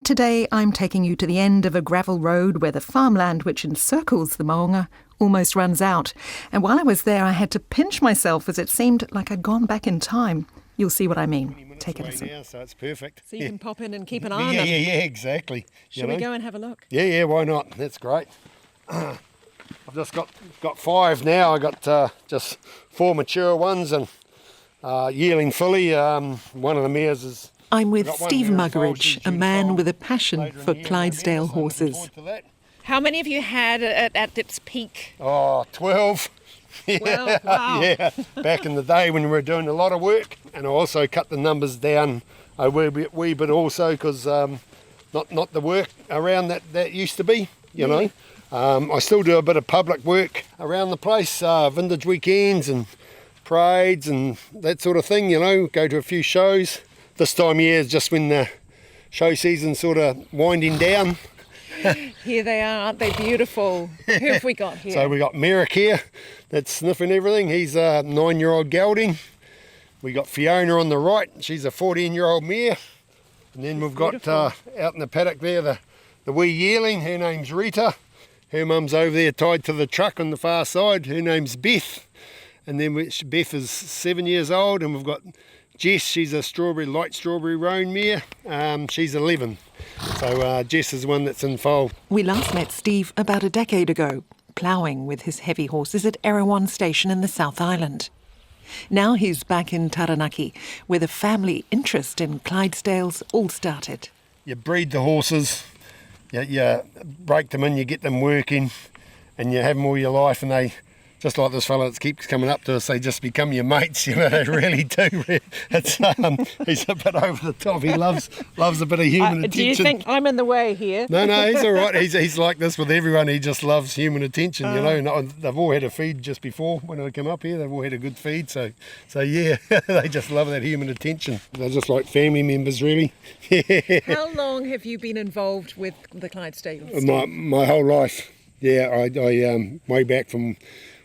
Today I'm taking you to the end of a gravel road where the farmland which encircles the maunga almost runs out. And while I was there I had to pinch myself as it seemed like I'd gone back in time. You'll see what I mean. Take a listen. Now, so it's perfect. So you can pop in and keep an eye on them. Yeah, exactly. Shall we go and have a look? Yeah, why not? That's great. I've just got 5 now. I got just 4 mature ones and yearling filly. One of the mares is... I'm with Steve Muggeridge, a man with a passion for Clydesdale horses. How many have you had at its peak? Oh, 12. 12, wow. Yeah, back in the day when we were doing a lot of work. And I also cut the numbers down a wee bit also because not the work around that used to be, you know. I still do a bit of public work around the place, vintage weekends and parades and that sort of thing, you know, go to a few shows. This time of year is just when the show season's sort of winding down. Here they are, aren't they beautiful? Who have we got here? So we got Merrick here that's sniffing everything. He's a 9-year-old gelding. We got Fiona on the right. She's a 14-year-old mare. And then we've got out in the paddock there the wee yearling. Her name's Rita. Her mum's over there tied to the truck on the far side. Her name's Beth. And then Beth is 7 years old. And we've got Jess. She's a light strawberry roan mare. She's 11. So Jess is one that's in foal. We last met Steve about a decade ago, ploughing with his heavy horses at Erewhon Station in the South Island. Now he's back in Taranaki, where the family interest in Clydesdales all started. You breed the horses, you break them in, you get them working, and you have them all your life, and they, just like this fella that keeps coming up to us, they just become your mates, you know, they really do. It's, he's a bit over the top, he loves a bit of human attention. Do you think I'm in the way here? No, he's all right, he's like this with everyone, he just loves human attention, you know, and they've all had a feed just before when I come up here, they've all had a good feed, so yeah, they just love that human attention. They're just like family members, really. How long have you been involved with the Clydesdales? My whole life, yeah, I way back from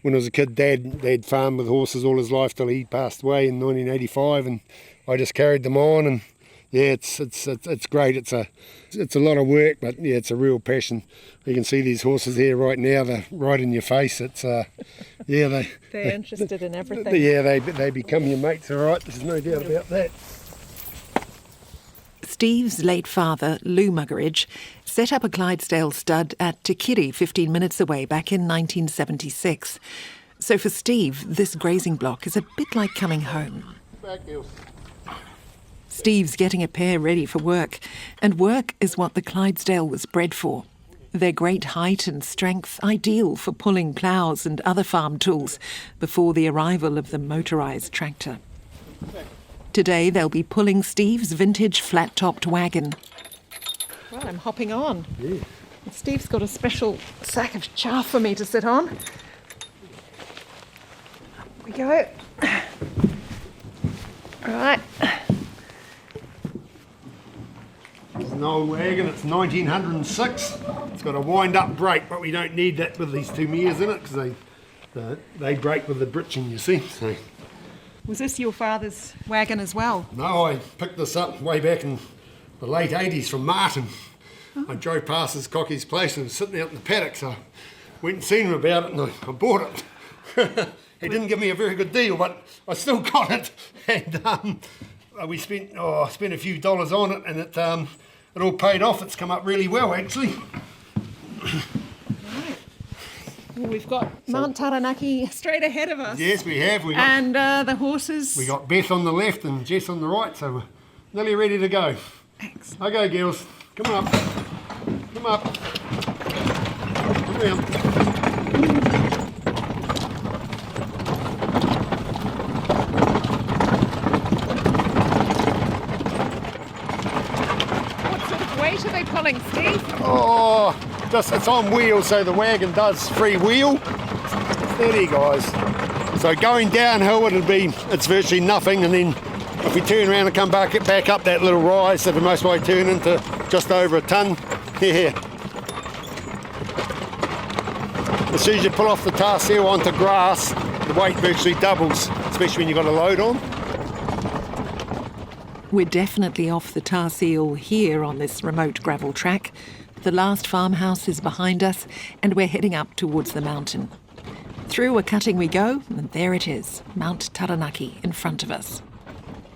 when I was a kid, Dad farmed with horses all his life till he passed away in 1985, and I just carried them on. And yeah, it's great. It's a lot of work, but yeah, it's a real passion. You can see these horses here right now; they're right in your face. It's yeah, they're interested in everything. Yeah, they become your mates. All right, there's no doubt about that. Steve's late father, Lou Muggeridge, set up a Clydesdale stud at Te Kiri 15 minutes away back in 1976. So for Steve, this grazing block is a bit like coming home. Steve's getting a pair ready for work, and work is what the Clydesdale was bred for. Their great height and strength ideal for pulling ploughs and other farm tools before the arrival of the motorised tractor. Today they'll be pulling Steve's vintage flat-topped wagon. Well, I'm hopping on. Yeah. And Steve's got a special sack of chaff for me to sit on. Up we go. All right. It's an old wagon, it's 1906. It's got a wind-up brake, but we don't need that with these 2 mares in it because they brake with the britching, you see. So. Was this your father's wagon as well? No, I picked this up way back in the late 80s from Martin. I drove past his cocky's place and was sitting out in the paddock, so I went and seen him about it and I bought it. He didn't give me a very good deal, but I still got it. And we spent a few dollars on it, and it all paid off. It's come up really well, actually. Well, we've got Mount Taranaki straight ahead of us. Yes, we have. And the horses. We got Beth on the left and Jess on the right, so we're nearly ready to go. Excellent. Okay, girls, come on up. Come up. Come around. What sort of weight are they pulling, Steve? Oh, it's on wheels, so the wagon does free wheel. Steady, guys. So going downhill, it's virtually nothing, and then if we turn around and come back up that little rise, it'll most likely turn into just over a tonne. Yeah. As soon as you pull off the tar seal onto grass, the weight virtually doubles, especially when you've got a load on. We're definitely off the tar seal here on this remote gravel track. The last farmhouse is behind us, and we're heading up towards the mountain. Through a cutting we go, and there it is, Mount Taranaki in front of us.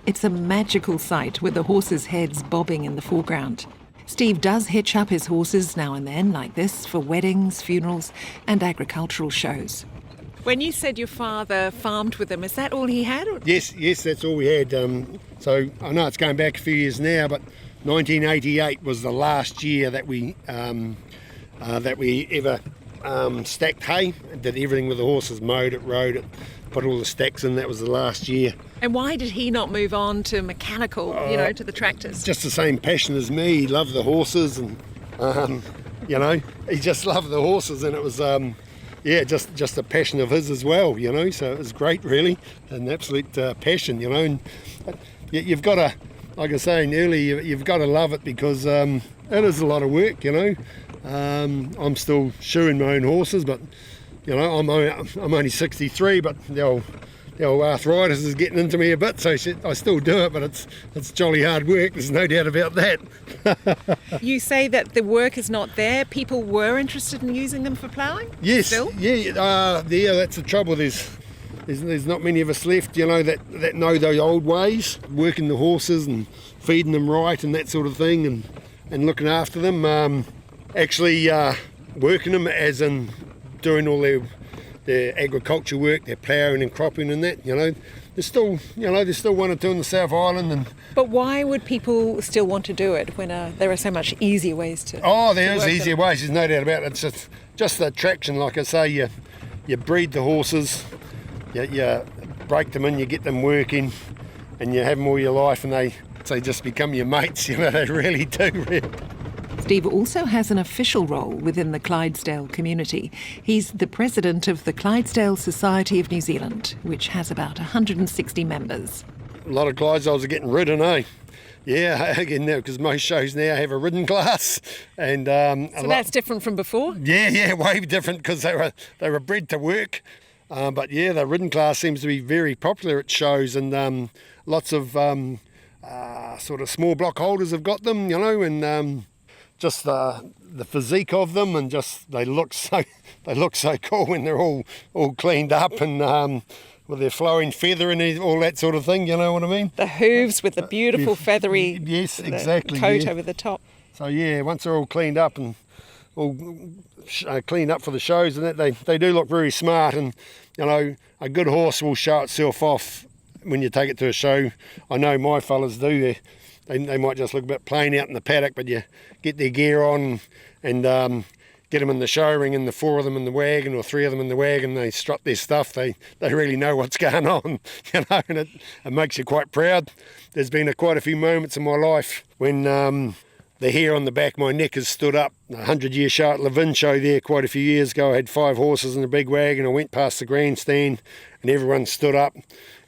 It's a magical sight with the horses' heads bobbing in the foreground. Steve does hitch up his horses now and then like this for weddings, funerals and agricultural shows. When you said your father farmed with them, is that all he had? Yes, that's all we had. So I know it's going back a few years now, but 1988 was the last year that we ever stacked hay. Did everything with the horses, mowed it, rode it, put all the stacks in. That was the last year. And why did he not move on to mechanical, to the tractors? Just the same passion as me. He loved the horses, and he just loved the horses, and it was just a passion of his as well. So it was great, really, an absolute passion. And you've got to, like I was saying earlier, you've got to love it, because it is a lot of work. I'm still shoeing my own horses, but I'm only 63, but the old arthritis is getting into me a bit, so I still do it, but it's jolly hard work, there's no doubt about that. You say that the work is not there. People were interested in using them for ploughing? Yes. Still? Yeah, that's the trouble. There's not many of us left, that know those old ways, working the horses and feeding them right and that sort of thing, and looking after them. Actually working them, as in doing all their agriculture work, their ploughing and cropping and that. There's still one or two in the South Island. But why would people still want to do it when there are so much easier ways to? Oh, there is easier ways. There's no doubt about it. It's just the attraction. Like I say, you breed the horses, you break them in, you get them working, and you have them all your life, and they just become your mates. They really do. Really. Steve also has an official role within the Clydesdale community. He's the president of the Clydesdale Society of New Zealand, which has about 160 members. A lot of Clydesdales are getting ridden, eh? Yeah, again, now, because most shows now have a ridden class. And so that's different from before? Yeah, way different, because they were bred to work. But yeah, the ridden class seems to be very popular at shows, and lots of sort of small block holders have got them, and just the physique of them, and just they look so cool when they're all cleaned up, and with their flowing feather and all that sort of thing. You know what I mean? The hooves with the beautiful feathery yes, exactly, coat over the top. So yeah, once they're all cleaned up and all cleaned up for the shows, and that they do look very smart. And a good horse will show itself off when you take it to a show. I know my fellas do. They might just look a bit plain out in the paddock, but you get their gear on and get them in the show ring, and the four of them in the wagon or three of them in the wagon, they strut their stuff. They really know what's going on, and it makes you quite proud. There's been quite a few moments in my life when the hair on the back of my neck has stood up. The 100-year show at Levin show there quite a few years ago, I had 5 horses in a big wagon. I went past the grandstand and everyone stood up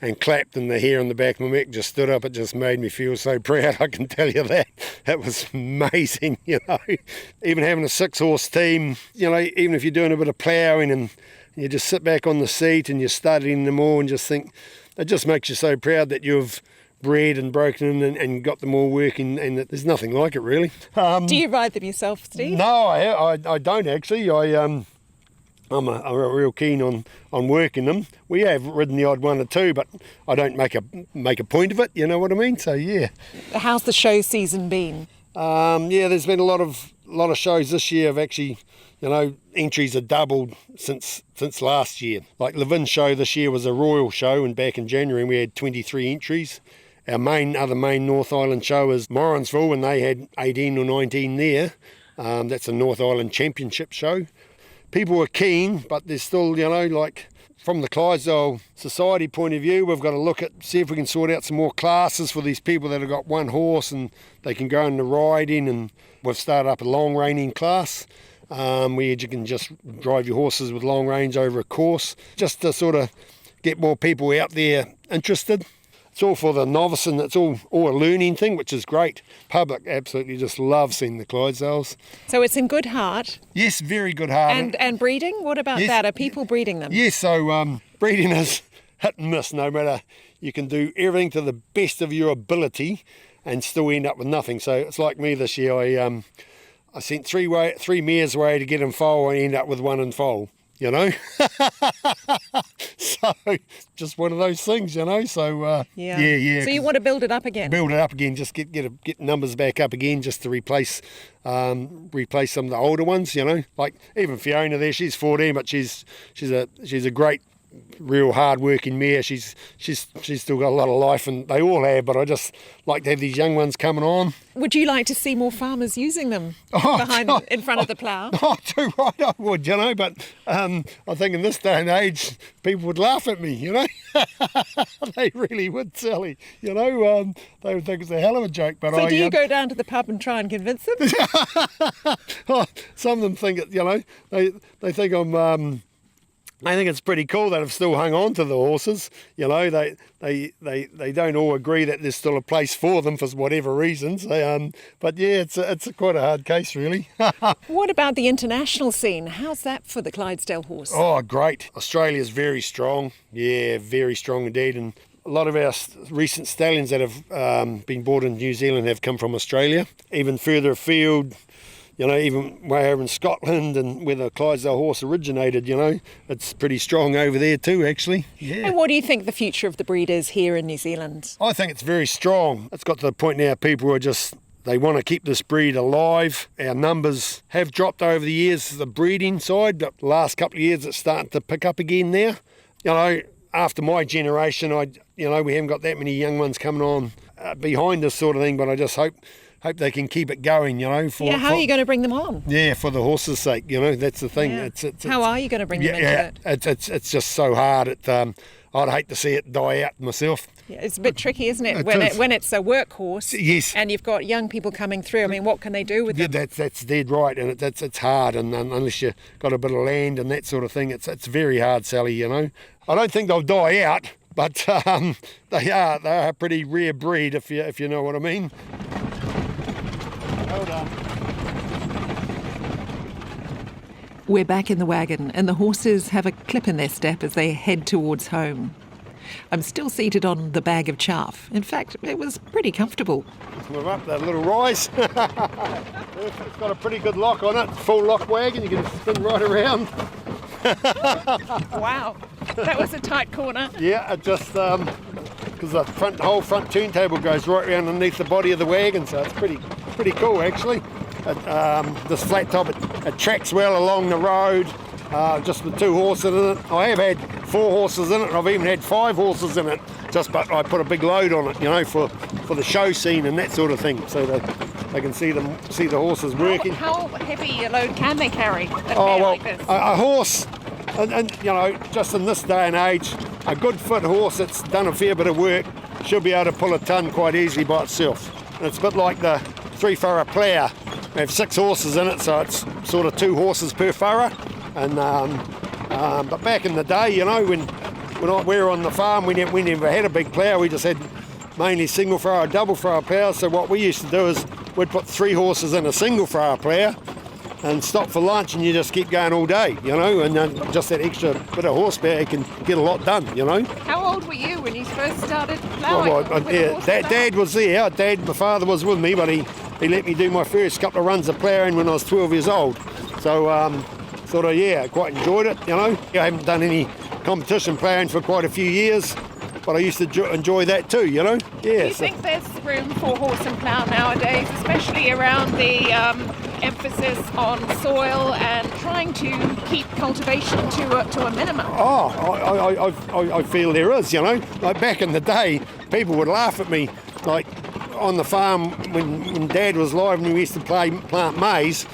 and clapped, and the hair on the back of my neck just stood up. It just made me feel so proud, I can tell you that. That was amazing, Even having a 6-horse team, even if you're doing a bit of ploughing and you just sit back on the seat and you're studying them all and just think, it just makes you so proud that you've bred and broken in and got them all working, and there's nothing like it, really. Do you ride them yourself, Steve? No, I don't actually. I'm real keen on working them. We have ridden the odd one or two, but I don't make a point of it. You know what I mean? So yeah. How's the show season been? Yeah, there's been a lot of shows this year. Have actually, entries are doubled since last year. Like Levin show this year was a royal show, and back in January we had 23 entries. Our other main North Island show is Morrinsville, and they had 18 or 19 there. That's a North Island Championship show. People were keen, but there's still, like from the Clydesdale Society point of view, we've got to see if we can sort out some more classes for these people that have got one horse and they can go into riding, and we've started up a long reining class where you can just drive your horses with long range over a course, just to sort of get more people out there interested. It's all for the novice, and it's all a learning thing, which is great. Public absolutely just love seeing the Clydesdales. So it's in good heart? Yes, very good heart. And breeding? What about that? Are people breeding them? Yes, so breeding is hit and miss. No matter, you can do everything to the best of your ability, and still end up with nothing. So it's like me this year. I sent three mares away to get in foal and end up with one in foal, you know. So just one of those things, you know. So yeah. So you want to build it up again? Build it up again, just get numbers back up again, just to replace some of the older ones, you know. Like even Fiona there, she's 14, but she's a great, real hard-working mare. She's still got a lot of life, and they all have. But I just like to have these young ones coming on. Would you like to see more farmers using them in front of the plough? Oh, too right, I would, you know. But I think in this day and age, people would laugh at me, you know. They really would, Sally. You know, they would think it's a hell of a joke. But so do you go down to the pub and try and convince them? Oh, some of them think it, you know. They think I'm. I think it's pretty cool that I've still hung on to the horses. You know, they don't all agree that there's still a place for them for whatever reasons. But yeah, it's quite a hard case, really. What about the international scene? How's that for the Clydesdale horse? Oh, great. Australia's very strong. Yeah, very strong indeed. And a lot of our recent stallions that have been bought in New Zealand have come from Australia. Even further afield, you know, even way over in Scotland and where the Clydesdale horse originated, you know, it's pretty strong over there too, actually. Yeah. And what do you think the future of the breed is here in New Zealand? I think it's very strong. It's got to the point now people are just, they want to keep this breed alive. Our numbers have dropped over the years, the breeding side, but the last couple of years it's starting to pick up again now. You know, after my generation, we haven't got that many young ones coming on behind this sort of thing, but I just hope they can keep it going, you know. How are you going to bring them on? Yeah, for the horses' sake, you know, that's the thing. Yeah. How are you going to bring them into it? It's just so hard. I'd hate to see it die out myself. Yeah, it's a bit tricky, isn't it? When it's a workhorse, yes, and you've got young people coming through. I mean, what can they do with them? Yeah, that's dead right, and it's hard, and unless you've got a bit of land and that sort of thing, it's very hard, Sally, you know. I don't think they'll die out, but they are a pretty rare breed, if you know what I mean. Hold on. We're back in the wagon and the horses have a clip in their step as they head towards home. I'm still seated on the bag of chaff. In fact, it was pretty comfortable. Move up that little rise. It's got a pretty good lock on it, full lock wagon, you can spin right around. Wow, that was a tight corner. Yeah, it just, because the whole front turntable goes right around underneath the body of the wagon, so it's pretty cool actually. This flat top, it tracks well along the road, just with 2 horses in it. I have had 4 horses in it, and I've even had 5 horses in it, but I put a big load on it, you know, for the show scene and that sort of thing, so they can see the horses working. How heavy a load can they carry? Like this? A horse, and you know, just in this day and age, a good fit horse that's done a fair bit of work should be able to pull a ton quite easily by itself. And it's a bit like the 3-furrow plough. We have 6 horses in it, so it's sort of 2 horses per furrow. And but back in the day, you know, when we were on the farm, we never had a big plough. We just had mainly single furrow, double furrow ploughs. So what we used to do is we'd put 3 horses in a single furrow plough and stop for lunch, and you just keep going all day, you know, and then just that extra bit of horsepower can get a lot done, you know. How old were you when you first started ploughing? Dad was there. My father was with me, but he let me do my first couple of runs of ploughing when I was 12 years old. So quite enjoyed it, you know. I haven't done any competition ploughing for quite a few years, but I used to enjoy that too, you know. Yeah. Do you think there's room for horse and plough nowadays, especially around the emphasis on soil and trying to keep cultivation to a minimum? I feel there is, you know. Like back in the day, people would laugh at me, like on the farm when Dad was alive and we used to plant maize.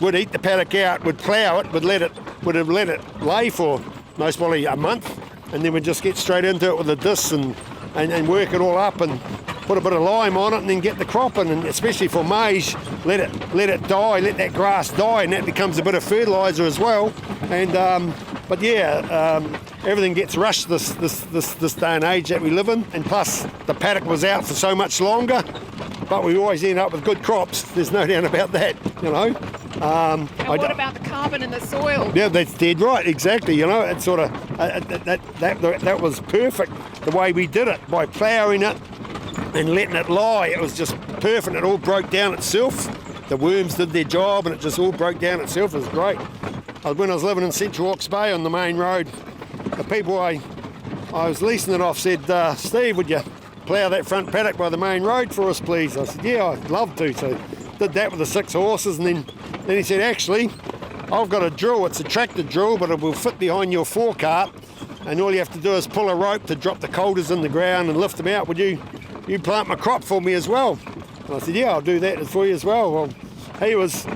Would eat the paddock out, would plough it, would have let it lay for most probably a month, and then we'd just get straight into it with a disc and work it all up and put a bit of lime on it and then get the crop in. And especially for maize, let it die, let that grass die, and that becomes a bit of fertiliser as well. And everything gets rushed this day and age that we live in, and plus the paddock was out for so much longer, but we always end up with good crops. There's no doubt about that, you know. And what about the carbon in the soil? Yeah, that's dead right, exactly. You know, it's sort of that was perfect the way we did it, by ploughing it, and letting it lie. It was just perfect. It all broke down itself. The worms did their job and it just all broke down itself. It was great. When I was living in Central Hawke's Bay on the main road, the people I was leasing it off said, Steve, would you plough that front paddock by the main road for us, please? I said, yeah, I'd love to. So did that with the 6 horses, and then he said, actually, I've got a drill. It's a tractor drill, but it will fit behind your forecart, and all you have to do is pull a rope to drop the coulters in the ground and lift them out. Would you plant my crop for me as well? And I said, yeah, I'll do that for you as well. Well, he was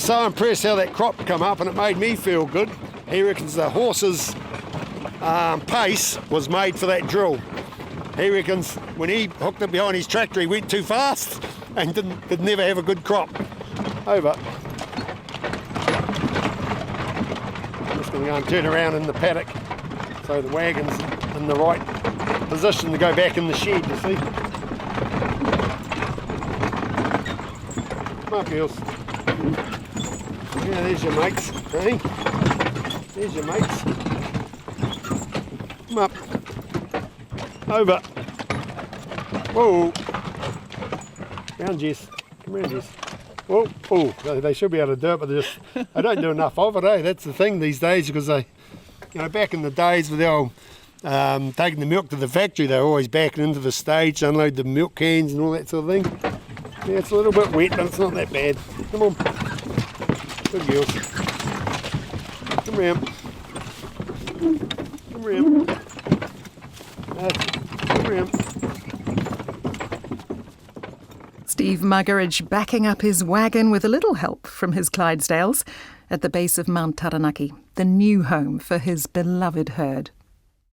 so impressed how that crop come up, and it made me feel good. He reckons the horse's pace was made for that drill. He reckons when he hooked it behind his tractor, he went too fast and did never have a good crop. Over. I'm just going to go and turn around in the paddock so the wagon's in the right position to go back in the shed, you see. Come up, girls. Yeah, there's your mates, hey? There's your mates. Come up. Over. Whoa. Round, Jess. Come round, Jess. Whoa. Oh, they should be able to do it, but I don't do enough of it, eh? That's the thing these days, because back in the days with the old taking the milk to the factory, they were always backing into the stage to unload the milk cans and all that sort of thing. Yeah, it's a little bit wet, but it's not that bad. Come on. Good girls. Come round. Come round. Come round. Steve Muggeridge backing up his wagon with a little help from his Clydesdales at the base of Mount Taranaki, the new home for his beloved herd.